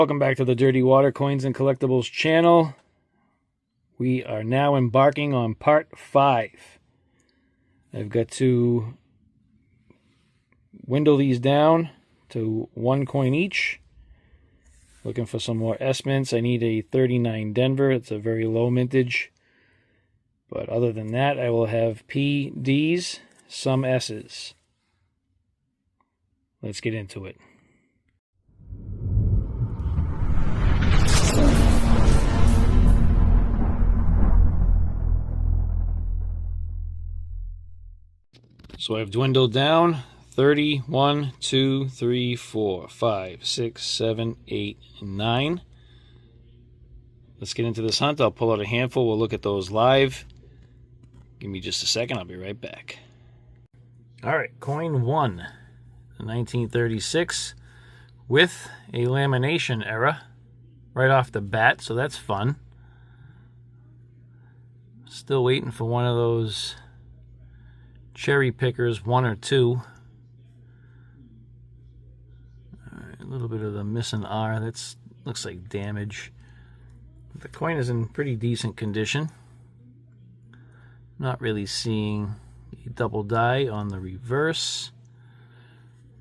Welcome back to the Dirty Water Coins and Collectibles channel. We are now embarking on part 5. I've got to dwindle these down to 1 coin each. Looking for some more S mints. I need a 39 Denver. It's a very low mintage. But other than that, I will have P, Ds, some S's. Let's get into it. So I've dwindled down 30, 1, 2, 3, 4, 5, 6, 7, 8, 9. Let's get into this hunt. I'll pull out a handful. We'll look at those live. Give me just a second. I'll be right back. All right, coin 1, 1936 with a lamination error right off the bat, so that's fun. Still waiting for one of those cherry pickers, 1 or 2. All right, a little bit of the missing R. That's looks like damage. The coin is in pretty decent condition. Not really seeing a double die on the reverse,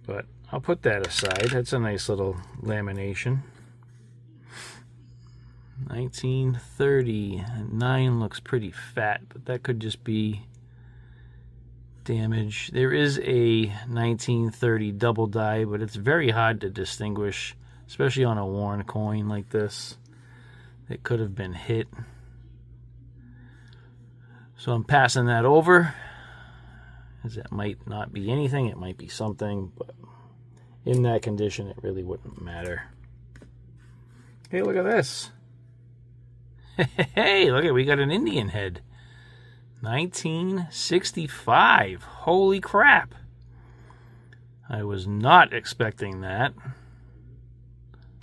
but I'll put that aside. That's a nice little lamination. 1939 looks pretty fat, but that could just be damage. There is a 1930 double die, but it's very hard to distinguish, especially on a worn coin like this. It could have been hit. So I'm passing that over, as that might not be anything. It might be something, but in that condition, it really wouldn't matter. Hey, look at this. Hey, look at, we got an Indian head. 1965. Holy crap. I was not expecting that.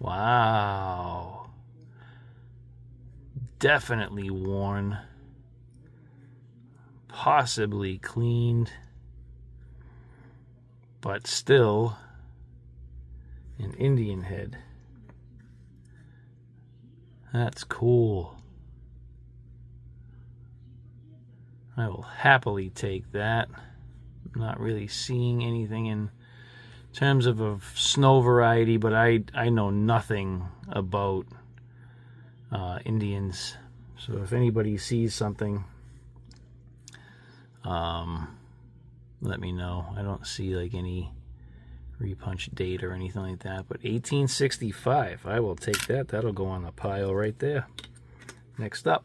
Wow. Definitely worn. Possibly cleaned. But still an Indian head. That's cool. I will happily take that. I'm not really seeing anything in terms of a snow variety, but I know nothing about Indians. So if anybody sees something, let me know. I don't see like any repunch date or anything like that, but 1865, I will take that. That'll go on the pile right there. Next up,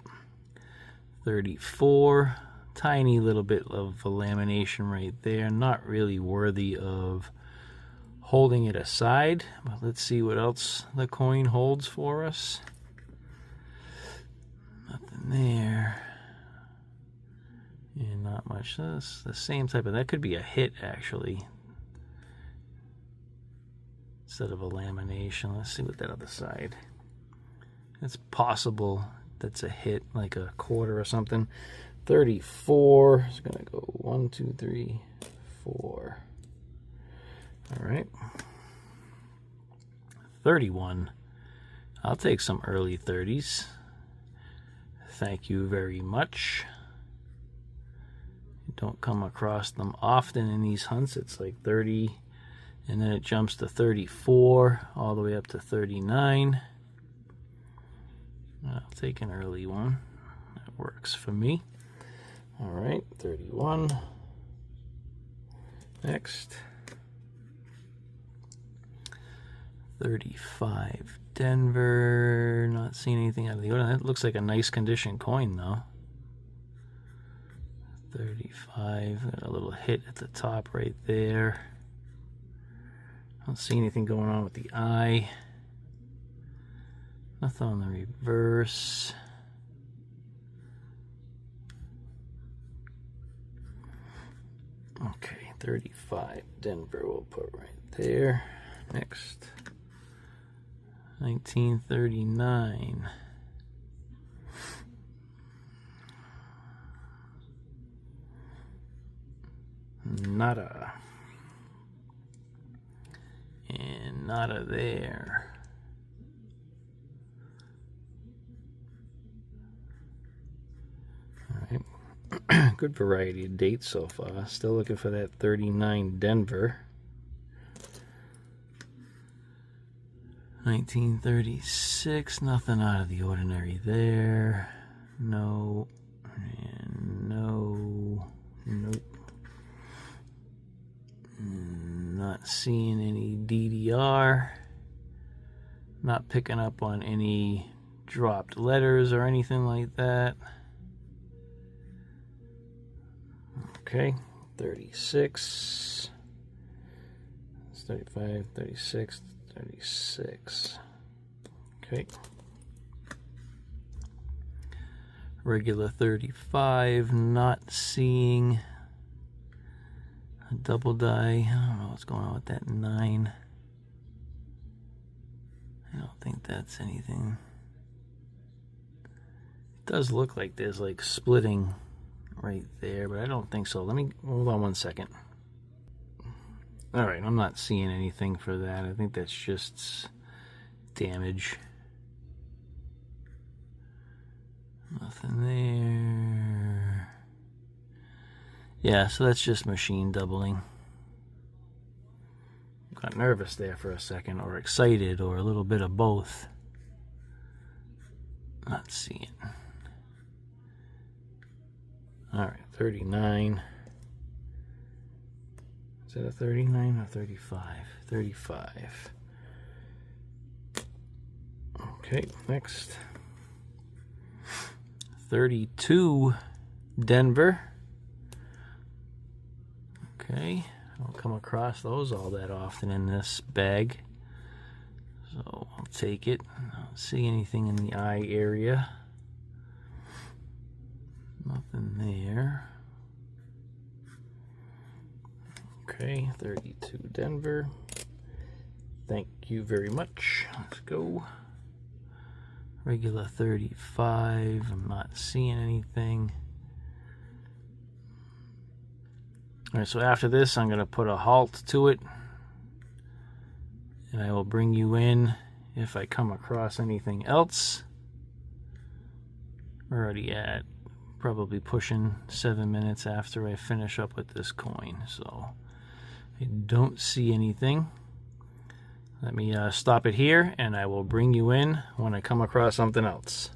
34. Tiny little bit of a lamination right there. Not really worthy of holding it aside, but let's see what else the coin holds for us. Nothing there. And not much. That's the same type of, that could be a hit actually, instead of a lamination. Let's see what that other side. It's possible that's a hit, like a quarter or something. 34 is going to go 1, 2, 3, 4. All right. 31. I'll take some early 30s. Thank you very much. You don't come across them often in these hunts. It's like 30, and then it jumps to 34, all the way up to 39. I'll take an early one. That works for me. All right, 31. Next. 35 Denver. Not seeing anything out of the ordinary. That looks like a nice condition coin, though. 35. Got a little hit at the top right there. Don't see anything going on with the eye. Nothing on the reverse. Okay, 35 Denver we'll put right there. Next, 1939. Nada. And nada there. Good variety of dates so far. Still looking for that 39 Denver. 1936, nothing out of the ordinary there. No, and no, nope. Not seeing any DDR. Not picking up on any dropped letters or anything like that. Okay, 36. It's 35, 36, 36. Okay. Regular 35, not seeing a double die. I don't know what's going on with that 9. I don't think that's anything. It does look like there's like splitting right there, but I don't think so. Let me hold on 1 second. All right, I'm not seeing anything for that. I think that's just damage. Nothing there. Yeah, so that's just machine doubling. Got nervous there for a second, or excited, or a little bit of both. Not seeing. All right, 39. Is that a 39 or 35? 35. Okay, next. 32 Denver. Okay, I don't come across those all that often in this bag, so I'll take it. I don't see anything in the eye area. Nothing there. Okay, 32 Denver. Thank you very much. Let's go. Regular 35. I'm not seeing anything. All right, so after this, I'm going to put a halt to it, and I will bring you in if I come across anything else. We're already at probably pushing 7 minutes after I finish up with this coin, so I don't see anything. Let me stop it here, and I will bring you in when I come across something else.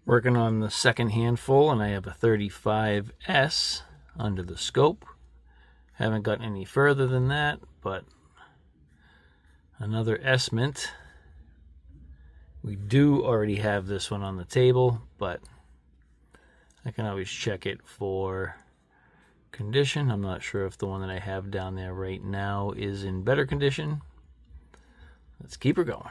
Working on the second handful, and I have a 35S under the scope. Haven't gotten any further than that, but another S-mint. We do already have this one on the table, but I can always check it for condition. I'm not sure if the one that I have down there right now is in better condition. Let's keep her going.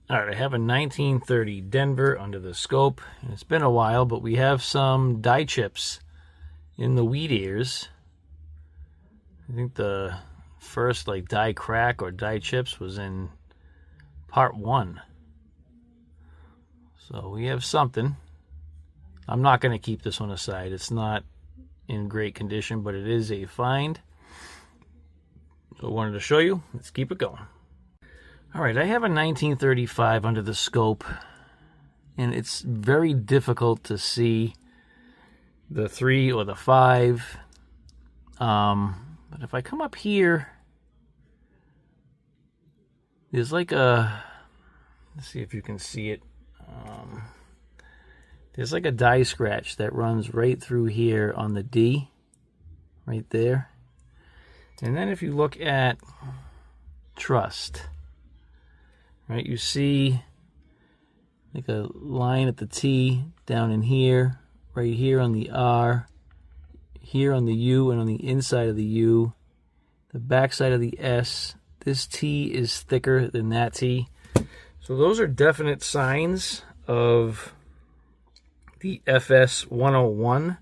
All right, I have a 1930 Denver under the scope. It's been a while, but we have some die chips in the wheat ears. I think the first like die crack or die chips was in part 1. So we have something. I'm not going to keep this one aside. It's not in great condition, but it is a find. So I wanted to show you. Let's keep it going. All right, I have a 1935 under the scope, and it's very difficult to see the 3 or the 5. But if I come up here, there's like a, let's see if you can see it. There's like a die scratch that runs right through here on the D, right there. And then if you look at trust, right, you see like a line at the T down in here, right here on the R, here on the U, and on the inside of the U, the back side of the S. This T is thicker than that T. So those are definite signs of the FS 101.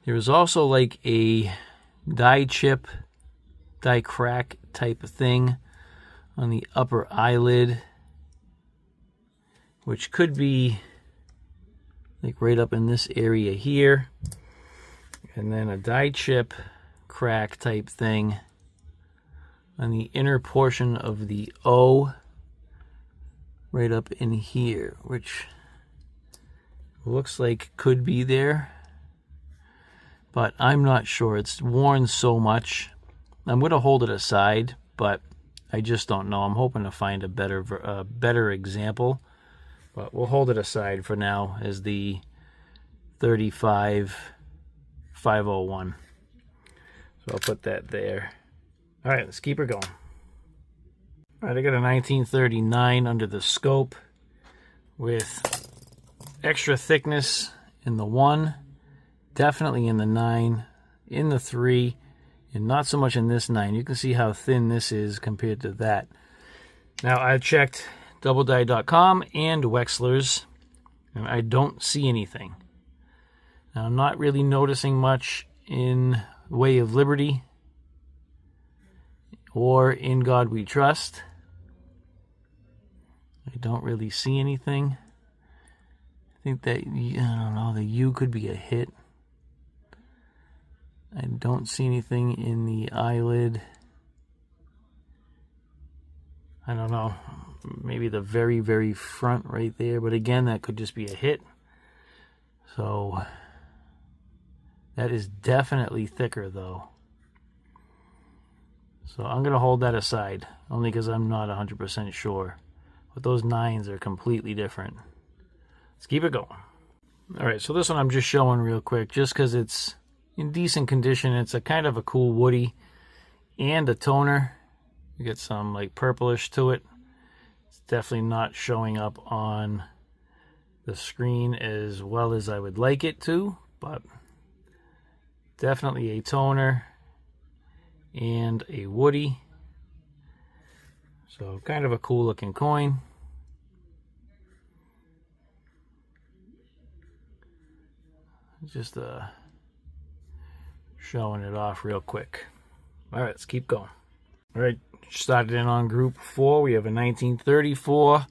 There is also like a die chip, die crack type of thing on the upper eyelid, which could be like right up in this area here. And then a die chip crack type thing on the inner portion of the O right up in here, which looks like could be there. but I'm not sure. It's worn so much. I'm going to hold it aside, but I just don't know. I'm hoping to find a better example, but we'll hold it aside for now as the 35501. So I'll put that there. All right, let's keep her going. All right, I got a 1939 under the scope with extra thickness in the 1, definitely in the 9, in the 3, and not so much in this 9. You can see how thin this is compared to that. Now, I checked DoubleDie.com and Wexler's, and I don't see anything. Now, I'm not really noticing much in Way of Liberty or In God We Trust. I don't really see anything. I think that, I don't know, the U could be a hit. I don't see anything in the eyelid. I don't know. Maybe the very, very front right there. But again, that could just be a hit. So that is definitely thicker though. So I'm going to hold that aside. Only because I'm not 100% sure. But those 9s are completely different. Let's keep it going. Alright, so this one I'm just showing real quick. Just because it's in decent condition. It's a kind of a cool woody and a toner. You get some like purplish to it. It's definitely not showing up on the screen as well as I would like it to, but definitely a toner and a woody. So kind of a cool looking coin. Just showing it off real quick. All right, let's keep going. All right, started in on group 4. We have a 1934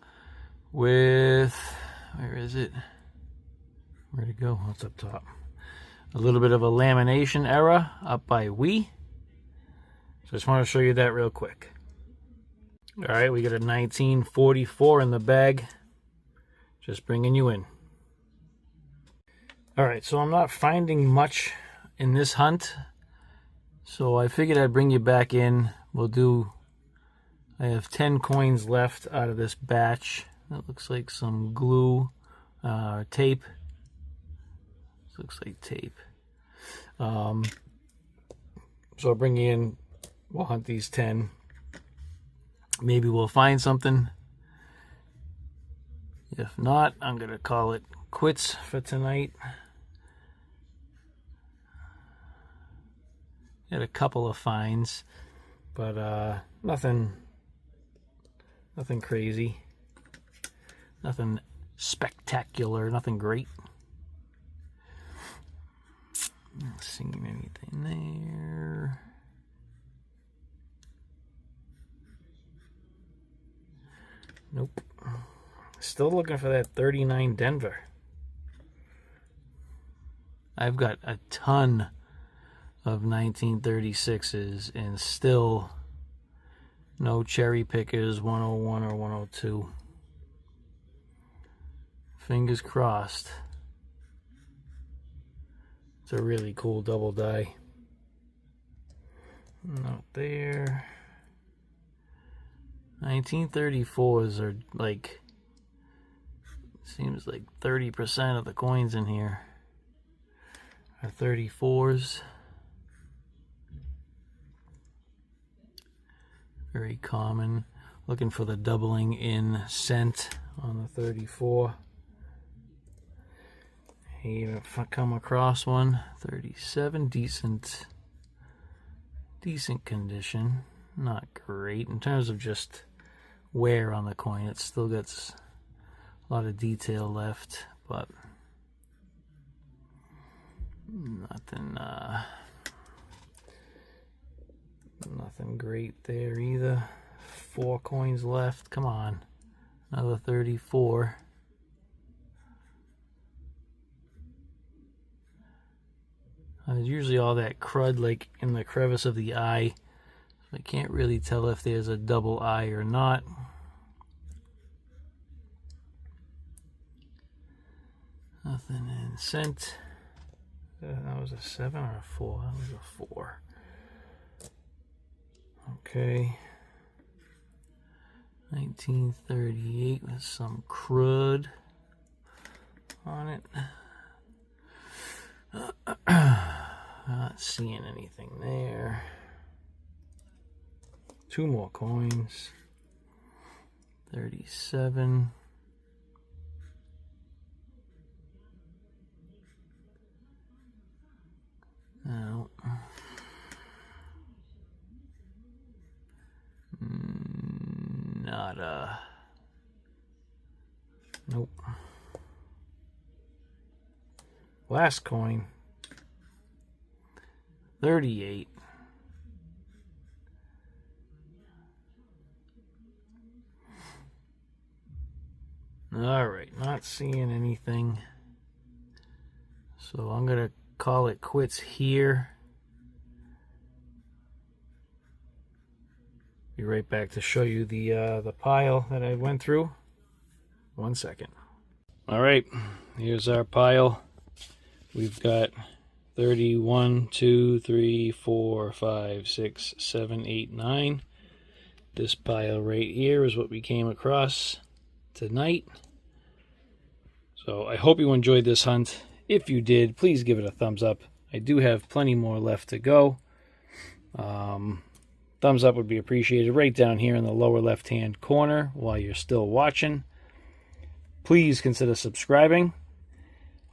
with, where is it? Where'd it go? What's up top? A little bit of a lamination error up by Wee. So just want to show you that real quick. All right, we got a 1944 in the bag. Just bringing you in. All right, so I'm not finding much in this hunt, so I figured I'd bring you back in. I have 10 coins left out of this batch. That looks like some glue, tape. This looks like tape. So I'll bring you in. We'll hunt these 10. Maybe we'll find something. If not, I'm going to call it quits for tonight. Had a couple of finds, but nothing crazy, nothing spectacular, nothing great. Not seeing anything there. Nope. Still looking for that 39 Denver. I've got a ton of 1936s and still no cherry pickers 101 or 102. Fingers crossed. It's a really cool double die. Not there. 1934s are like, seems like 30% of the coins in here are 34s. Very common. Looking for the doubling in cent on the 34. Even if I come across one, 37, decent condition. Not great in terms of just wear on the coin. It still gets a lot of detail left, but nothing great there either. 4 coins left. Come on. Another 34. There's usually all that crud like in the crevice of the eye. I can't really tell if there's a double eye or not. Nothing in cent. That was a 7 or a 4? That was a 4. Okay. 1938 with some crud on it. Not seeing anything there. 2 more coins. 37. No. Nada. Nope. Last coin. 38. Alright, not seeing anything. So I'm going to call it quits here. Be right back to show you the pile that I went through. 1 second. Alright, here's our pile. We've got 31, 2, 3, 4, 5, 6, 7, 8, 9. This pile right here is what we came across tonight. So I hope you enjoyed this hunt. If you did, please give it a thumbs up. I do have plenty more left to go. Thumbs up would be appreciated right down here in the lower left hand corner while you're still watching. Please consider subscribing.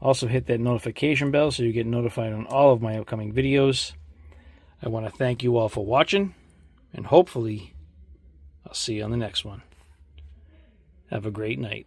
Also hit that notification bell so you get notified on all of my upcoming videos. I want to thank you all for watching, and hopefully I'll see you on the next one. Have a great night.